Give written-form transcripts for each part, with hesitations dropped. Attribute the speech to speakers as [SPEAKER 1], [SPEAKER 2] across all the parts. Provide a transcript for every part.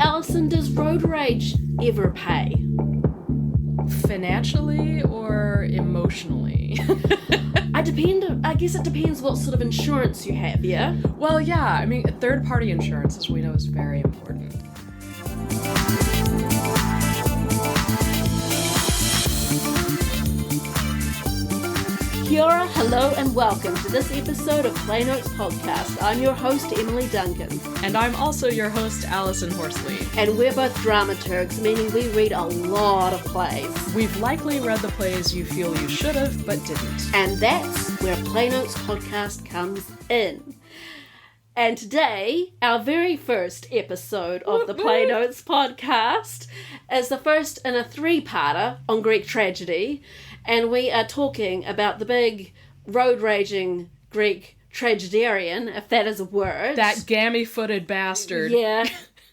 [SPEAKER 1] Alison, does road rage ever pay?
[SPEAKER 2] Financially or emotionally?
[SPEAKER 1] I guess it depends what sort of insurance you have, yeah?
[SPEAKER 2] Well, yeah, I mean, third-party insurance, as we know, is very important.
[SPEAKER 1] Kia ora, hello, and welcome to this episode of Play Notes Podcast. I'm your host, Emily Duncan.
[SPEAKER 2] And I'm also your host, Alison Horsley.
[SPEAKER 1] And we're both dramaturgs, meaning we read a lot of plays.
[SPEAKER 2] We've likely read the plays you feel you should have, but didn't.
[SPEAKER 1] And that's where Play Notes Podcast comes in. And today, our very first episode of the Play Notes Podcast is the first in a three-parter on Greek tragedy. And we are talking about the big road-raging Greek tragedian, if that is a word.
[SPEAKER 2] That gammy-footed bastard.
[SPEAKER 1] Yeah.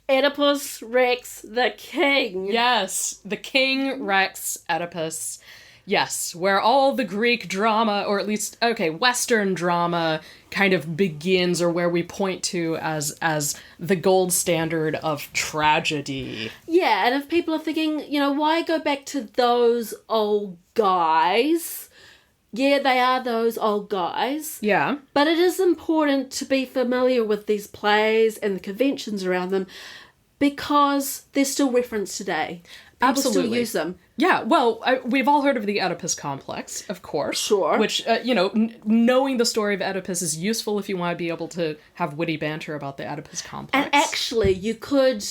[SPEAKER 1] Oedipus Rex the King.
[SPEAKER 2] Yes, the King Rex Oedipus. Yes, where all the Greek drama, or at least, Western drama kind of begins, or where we point to as the gold standard of tragedy.
[SPEAKER 1] Yeah, and if people are thinking, why go back to those old guys? Yeah, they are those old guys.
[SPEAKER 2] Yeah.
[SPEAKER 1] But it is important to be familiar with these plays and the conventions around them because they're still referenced today. People
[SPEAKER 2] Absolutely.
[SPEAKER 1] still use them.
[SPEAKER 2] Yeah, well, we've all heard of the Oedipus complex, of course.
[SPEAKER 1] Sure.
[SPEAKER 2] Which, knowing the story of Oedipus is useful if you want to be able to have witty banter about the Oedipus complex.
[SPEAKER 1] And actually, you could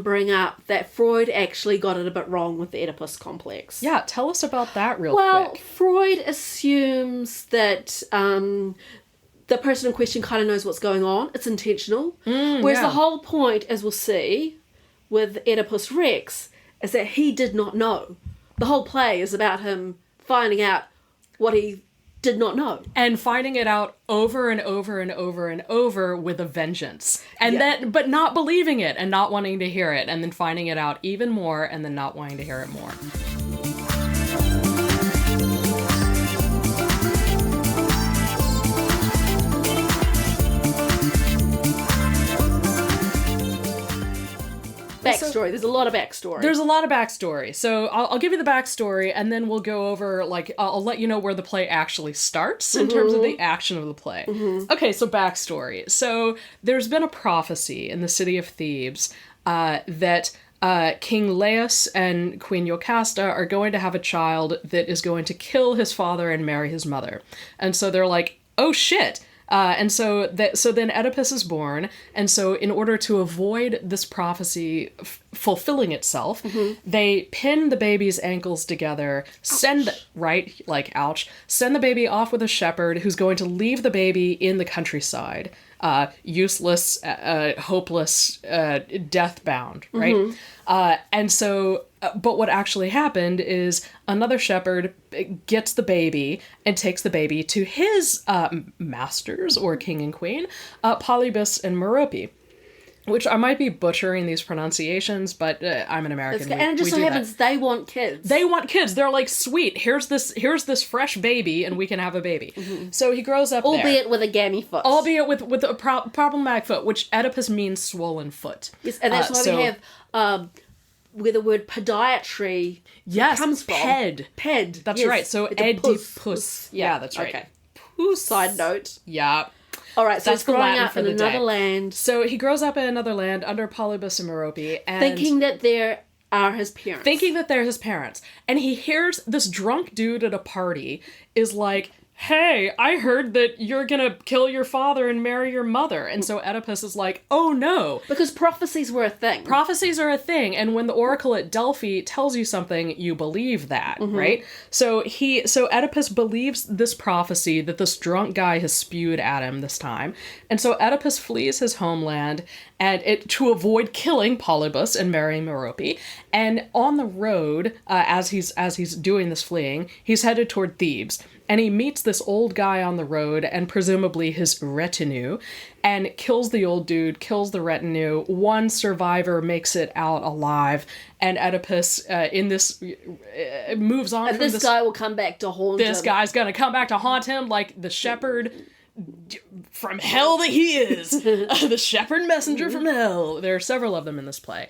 [SPEAKER 1] bring up that Freud actually got it a bit wrong with the Oedipus complex.
[SPEAKER 2] Yeah, tell us about that real
[SPEAKER 1] quick.
[SPEAKER 2] quick.
[SPEAKER 1] Freud assumes that the person in question kind of knows what's going on. It's intentional. Whereas the whole point, as we'll see, with Oedipus Rex, is that he did not know. The whole play is about him finding out what he did not know.
[SPEAKER 2] And finding it out over and over and over and over with a vengeance. And then, but not believing it and not wanting to hear it. And then finding it out even more and then not wanting to hear it more.
[SPEAKER 1] Backstory. There's a lot of backstory.
[SPEAKER 2] There's a lot of backstory. So I'll give you the backstory, and then we'll go over, I'll let you know where the play actually starts in terms of the action of the play. Okay, so backstory. So there's been a prophecy in the city of Thebes that King Laius and Queen Jocasta are going to have a child that is going to kill his father and marry his mother. And so they're like, oh shit! And so then Oedipus is born, and so in order to avoid this prophecy fulfilling itself, they pin the baby's ankles together, send the baby off with a shepherd who's going to leave the baby in the countryside, useless, hopeless, death-bound, right? But what actually happened is another shepherd gets the baby and takes the baby to his masters, or king and queen, Polybus and Merope. Which I might be butchering these pronunciations, but I'm an American.
[SPEAKER 1] And it just so happens they want kids.
[SPEAKER 2] They want kids. They're like, sweet, here's this fresh baby, and we can have a baby. So he grows up
[SPEAKER 1] Albeit with a gammy foot.
[SPEAKER 2] Albeit with a problematic foot, which Oedipus means swollen foot.
[SPEAKER 1] Yes, and that's why we have... where the word podiatry comes from.
[SPEAKER 2] Ped. That's right. So Oedipus. Yeah, that's right.
[SPEAKER 1] Okay. Puss. Side note.
[SPEAKER 2] Yeah.
[SPEAKER 1] All right, so he's growing up in another land.
[SPEAKER 2] So he grows up in another land under Polybus and Merope. And
[SPEAKER 1] thinking that they're his parents.
[SPEAKER 2] Thinking that they're his parents. And he hears this drunk dude at a party is like, hey, I heard that you're gonna kill your father and marry your mother. And so Oedipus is like, oh no.
[SPEAKER 1] Because prophecies were a thing.
[SPEAKER 2] Prophecies are a thing, and when the oracle at Delphi tells you something, you believe that, right? So Oedipus believes this prophecy that this drunk guy has spewed at him this time. And so Oedipus flees his homeland to avoid killing Polybus and marrying Merope. And on the road, as he's doing this fleeing, he's headed toward Thebes. And he meets this old guy on the road, and presumably his retinue, and kills the old dude, kills the retinue. One survivor makes it out alive, and Oedipus moves on.
[SPEAKER 1] And this guy will come back to haunt him.
[SPEAKER 2] This guy's gonna come back to haunt him, like the shepherd from hell that he is, the shepherd messenger from hell. There are several of them in this play.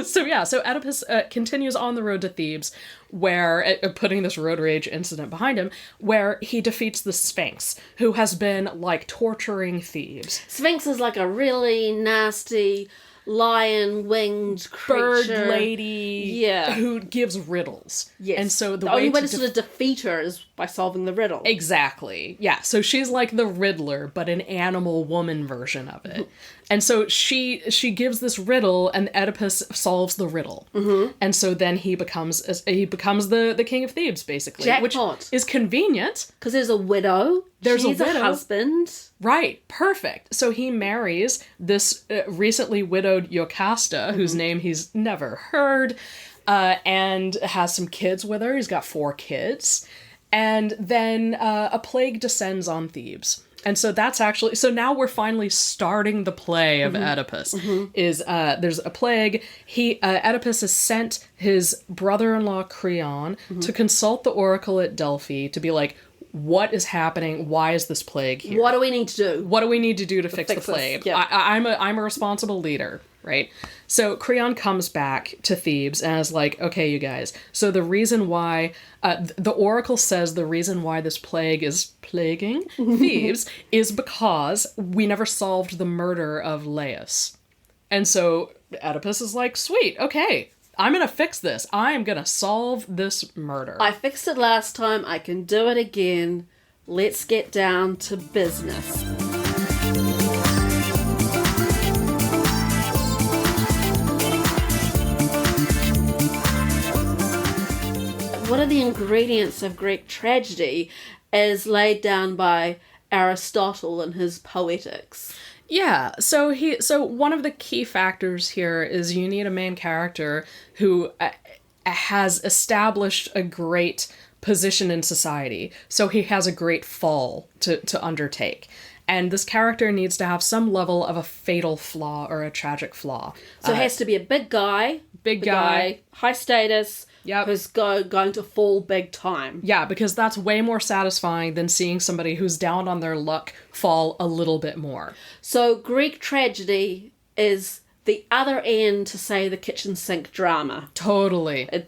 [SPEAKER 2] So Oedipus continues on the road to Thebes, where, putting this road rage incident behind him, where he defeats the Sphinx, who has been, like, torturing Thebes.
[SPEAKER 1] Sphinx is like a really nasty lion-winged creature.
[SPEAKER 2] Bird lady who gives riddles.
[SPEAKER 1] Yes.
[SPEAKER 2] And so
[SPEAKER 1] the only way to sort of defeat her is by solving the riddle.
[SPEAKER 2] Exactly. Yeah. So she's like the Riddler, but an animal woman version of it. And so she gives this riddle, and Oedipus solves the riddle. And so then he becomes the king of Thebes, basically.
[SPEAKER 1] Jackpot.
[SPEAKER 2] Which is convenient.
[SPEAKER 1] Because there's a widow. She's a husband.
[SPEAKER 2] Right. Perfect. So he marries this recently widowed Jocasta, whose name he's never heard, and has some kids with her. He's got 4 kids. And then a plague descends on Thebes. And so that's actually, so now we're finally starting the play of Oedipus. There's a plague. Oedipus has sent his brother-in-law Creon to consult the oracle at Delphi to be like, what is happening? Why is this plague here?
[SPEAKER 1] What do we need to do?
[SPEAKER 2] What do we need to do to fix the plague?
[SPEAKER 1] Yeah.
[SPEAKER 2] I'm a responsible leader, right? So Creon comes back to Thebes and is like, okay, you guys, so the reason why, the oracle says the reason why this plague is plaguing Thebes is because we never solved the murder of Laius. And so Oedipus is like, sweet, okay, I'm gonna fix this. I'm gonna solve this murder.
[SPEAKER 1] I fixed it last time. I can do it again. Let's get down to business. One of the ingredients of Greek tragedy is laid down by Aristotle in his Poetics.
[SPEAKER 2] Yeah, so one of the key factors here is you need a main character who has established a great position in society, so he has a great fall to undertake. And this character needs to have some level of a fatal flaw or a tragic flaw.
[SPEAKER 1] So it has to be a big guy, high status, who's going to fall big time.
[SPEAKER 2] Yeah, because that's way more satisfying than seeing somebody who's down on their luck fall a little bit more.
[SPEAKER 1] So Greek tragedy is the other end to, say, the kitchen sink drama.
[SPEAKER 2] Totally.
[SPEAKER 1] Okay.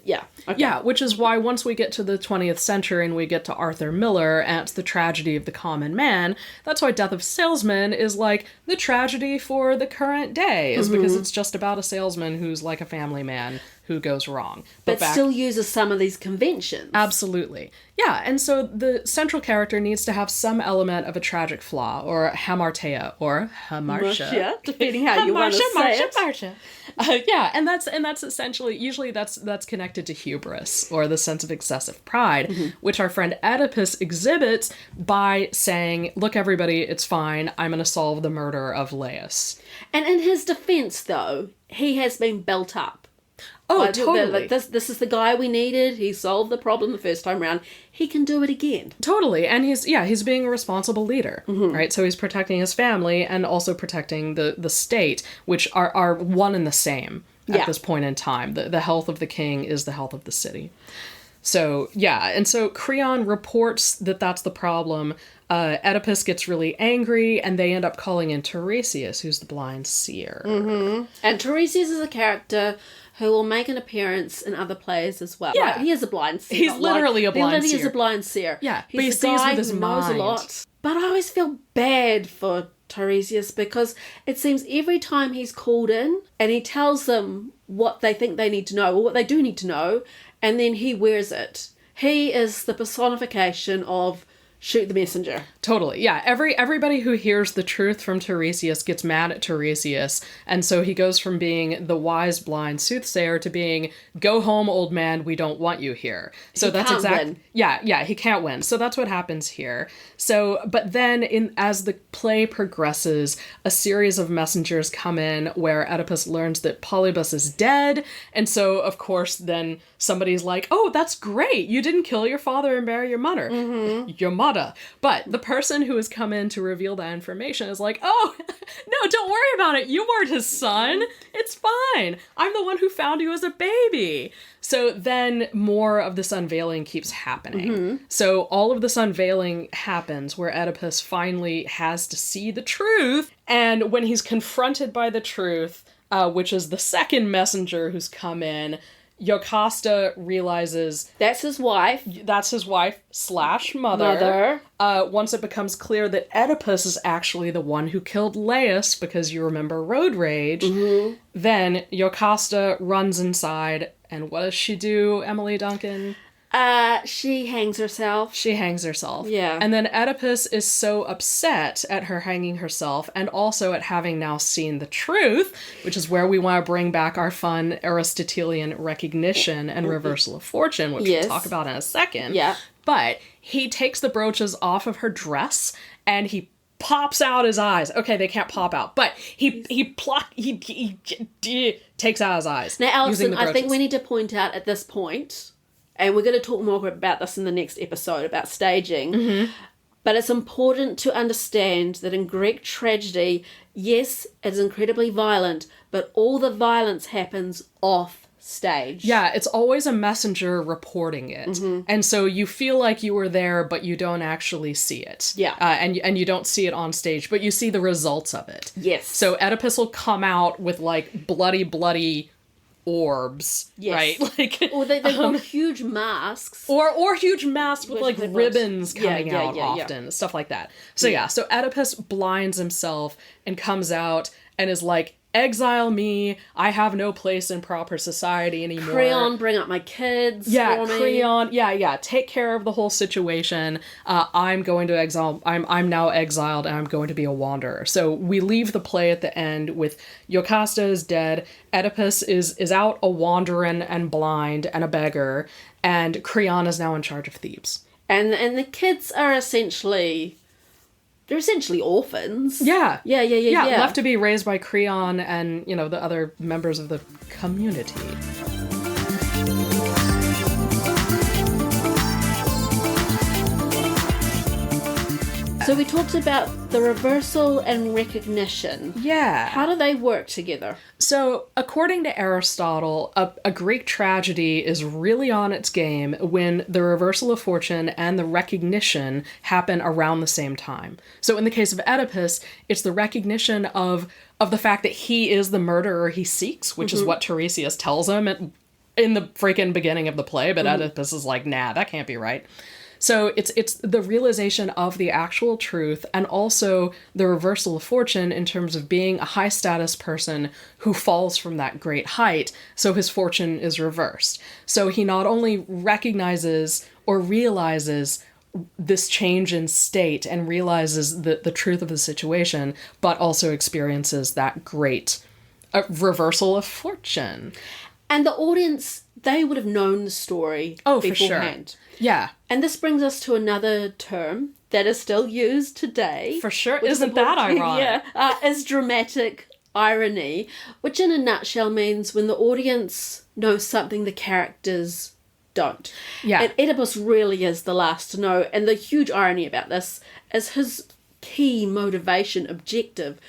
[SPEAKER 2] Yeah, which is why once we get to the 20th century and we get to Arthur Miller and it's the tragedy of the common man, that's why Death of Salesman is like the tragedy for the current day, is because it's just about a salesman who's like a family man who goes wrong.
[SPEAKER 1] But still uses some of these conventions.
[SPEAKER 2] Absolutely. Yeah, and so the central character needs to have some element of a tragic flaw, or hamartia, or hamartia,
[SPEAKER 1] depending how you want to say it.
[SPEAKER 2] Yeah, and that's essentially, usually that's connected to hubris, or the sense of excessive pride, which our friend Oedipus exhibits by saying, look everybody, it's fine, I'm going to solve the murder of Laius.
[SPEAKER 1] And in his defense, though, he has been built up.
[SPEAKER 2] Oh, totally.
[SPEAKER 1] Like this is the guy we needed. He solved the problem the first time around. He can do it again.
[SPEAKER 2] Totally. And he's being a responsible leader, right? So he's protecting his family and also protecting the state, which are one and the same at this point in time. The health of the king is the health of the city. So, yeah. And so Creon reports that that's the problem. Oedipus gets really angry, and they end up calling in Tiresias, who's the blind seer.
[SPEAKER 1] And Tiresias is a character who will make an appearance in other plays as well.
[SPEAKER 2] Yeah.
[SPEAKER 1] Right? He is a blind seer.
[SPEAKER 2] He's literally a blind seer.
[SPEAKER 1] He is a blind seer.
[SPEAKER 2] Yeah,
[SPEAKER 1] He's
[SPEAKER 2] but he
[SPEAKER 1] a
[SPEAKER 2] sees
[SPEAKER 1] guy
[SPEAKER 2] with his
[SPEAKER 1] who knows
[SPEAKER 2] mind.
[SPEAKER 1] a lot. But I always feel bad for Tiresias, because it seems every time he's called in and he tells them what they think they need to know, or what they do need to know, and then he wears it. He is the personification of shoot the messenger.
[SPEAKER 2] Totally. Yeah. Everybody who hears the truth from Tiresias gets mad at Tiresias. And so he goes from being the wise blind soothsayer to being, go home, old man, we don't want you here. So that's exactly. Yeah, he can't win. So that's what happens here. So, but then as the play progresses, a series of messengers come in where Oedipus learns that Polybus is dead. And so, of course, then somebody's like, oh, that's great. You didn't kill your father and bury your mother. Your mother. da. But the person who has come in to reveal that information is like, oh, no, don't worry about it. You weren't his son. It's fine. I'm the one who found you as a baby. So then more of this unveiling keeps happening. So all of this unveiling happens where Oedipus finally has to see the truth. And when he's confronted by the truth, which is the second messenger who's come in, Jocasta realizes
[SPEAKER 1] that's his wife
[SPEAKER 2] / mother. Once it becomes clear that Oedipus is actually the one who killed Laius, because you remember road rage, then Jocasta runs inside, and what does she do, Emily Duncan?
[SPEAKER 1] She hangs herself.
[SPEAKER 2] Yeah. And then Oedipus is so upset at her hanging herself, and also at having now seen the truth, which is where we want to bring back our fun Aristotelian recognition and reversal of fortune, which we'll talk about in a second.
[SPEAKER 1] Yeah.
[SPEAKER 2] But he takes the brooches off of her dress, and he pops out his eyes. Okay, they can't pop out, but he takes out his eyes.
[SPEAKER 1] Now, Alison, I think we need to point out at this point, and we're going to talk more about this in the next episode about staging, but it's important to understand that in Greek tragedy, yes, it's incredibly violent, but all the violence happens off stage.
[SPEAKER 2] Yeah, it's always a messenger reporting it. And so you feel like you were there, but you don't actually see it.
[SPEAKER 1] Yeah.
[SPEAKER 2] And you don't see it on stage, but you see the results of it.
[SPEAKER 1] Yes.
[SPEAKER 2] So Oedipus will come out with like bloody orbs, right? Like,
[SPEAKER 1] or they got huge masks.
[SPEAKER 2] Or huge masks with like ribbons coming out
[SPEAKER 1] yeah.
[SPEAKER 2] often, stuff like that. So so Oedipus blinds himself and comes out and is like, exile me, I have no place in proper society anymore.
[SPEAKER 1] Creon, bring up my kids for me.
[SPEAKER 2] Creon, take care of the whole situation. I'm going to exile, I'm now exiled, and I'm going to be a wanderer. So we leave the play at the end with Jocasta is dead, Oedipus is out a wanderin' and blind and a beggar, and Creon is now in charge of Thebes.
[SPEAKER 1] And the kids are essentially... They're essentially orphans.
[SPEAKER 2] Yeah,
[SPEAKER 1] Yeah.
[SPEAKER 2] left to be raised by Creon and, the other members of the community.
[SPEAKER 1] So we talked about the reversal and recognition.
[SPEAKER 2] Yeah.
[SPEAKER 1] How do they work together?
[SPEAKER 2] So, according to Aristotle, a Greek tragedy is really on its game when the reversal of fortune and the recognition happen around the same time. So, in the case of Oedipus, it's the recognition of the fact that he is the murderer he seeks, which is what Tiresias tells him in the freaking beginning of the play, but Oedipus is like, nah, that can't be right. So it's the realization of the actual truth, and also the reversal of fortune in terms of being a high status person who falls from that great height, so his fortune is reversed. So he not only recognizes or realizes this change in state and realizes the truth of the situation, but also experiences that great reversal of fortune.
[SPEAKER 1] And the audience, they would have known the story beforehand.
[SPEAKER 2] For sure. Yeah.
[SPEAKER 1] And this brings us to another term that is still used today.
[SPEAKER 2] For sure. Isn't that ironic?
[SPEAKER 1] Is dramatic irony, which in a nutshell means when the audience knows something the characters don't.
[SPEAKER 2] Yeah.
[SPEAKER 1] And Oedipus really is the last to know. And the huge irony about this is his key motivation, objective,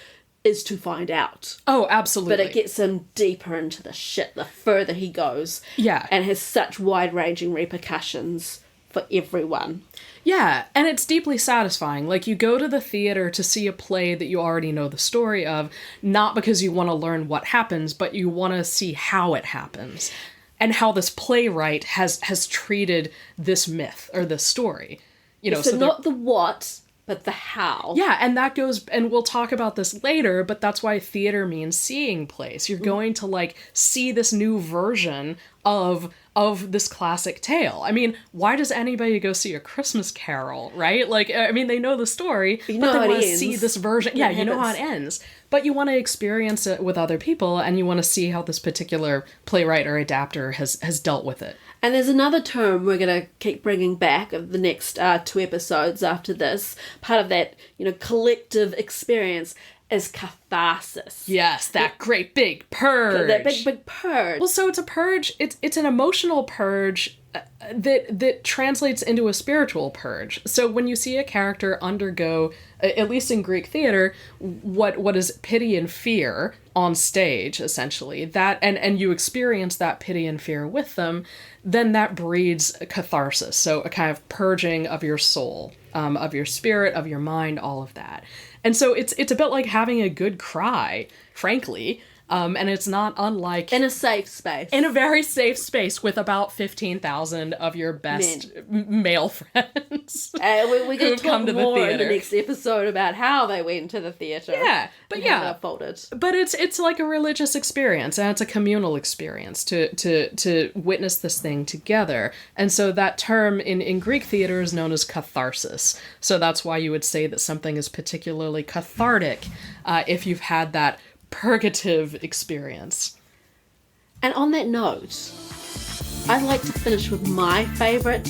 [SPEAKER 1] is to find out.
[SPEAKER 2] Oh, absolutely.
[SPEAKER 1] But it gets him deeper into the shit the further he goes.
[SPEAKER 2] Yeah.
[SPEAKER 1] And has such wide-ranging repercussions for everyone.
[SPEAKER 2] Yeah, and it's deeply satisfying. Like, you go to the theater to see a play that you already know the story of, not because you want to learn what happens, but you want to see how it happens. And how this playwright has treated this myth, or this story.
[SPEAKER 1] So not the what, but the how.
[SPEAKER 2] Yeah, and that goes, and we'll talk about this later, but that's why theater means seeing plays. You're going to, see this new version of this classic tale. I mean, why does anybody go see A Christmas Carol, right? They know the story, but they want to see this version. Yeah, you know how it ends. But you want to experience it with other people, and you want to see how this particular playwright or adapter has dealt with it.
[SPEAKER 1] And there's another term we're going to keep bringing back of the next 2 episodes after this. Part of that, collective experience is catharsis.
[SPEAKER 2] Yes, that great big purge.
[SPEAKER 1] That big purge.
[SPEAKER 2] Well, so it's a purge. It's an emotional purge that translates into a spiritual purge. So when you see a character undergo, at least in Greek theater, what is pity and fear on stage, essentially, that and you experience that pity and fear with them, then that breeds catharsis. So a kind of purging of your soul, of your spirit, of your mind, all of that. And so it's a bit like having a good cry, frankly. And it's not unlike...
[SPEAKER 1] In a safe space.
[SPEAKER 2] In a very safe space with about 15,000 of your best male friends.
[SPEAKER 1] We're going to talk more in the next episode about how they went to the theatre.
[SPEAKER 2] Yeah, but yeah.
[SPEAKER 1] Folded.
[SPEAKER 2] But it's like a religious experience, and it's a communal experience to witness this thing together. And so that term in Greek theater is known as catharsis. So that's why you would say that something is particularly cathartic if you've had that purgative experience.
[SPEAKER 1] And on that note, I'd like to finish with my favourite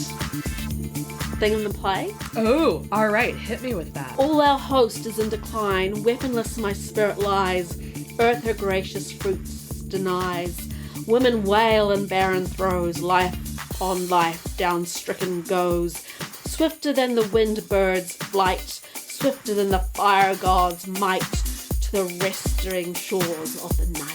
[SPEAKER 1] thing in the play.
[SPEAKER 2] Oh, all right, hit me with that.
[SPEAKER 1] All our host is in decline, weaponless my spirit lies, earth her gracious fruits denies, women wail in barren throes, life on life down stricken goes, swifter than the wind bird's flight, swifter than the fire god's might, to the restoring shores of the night.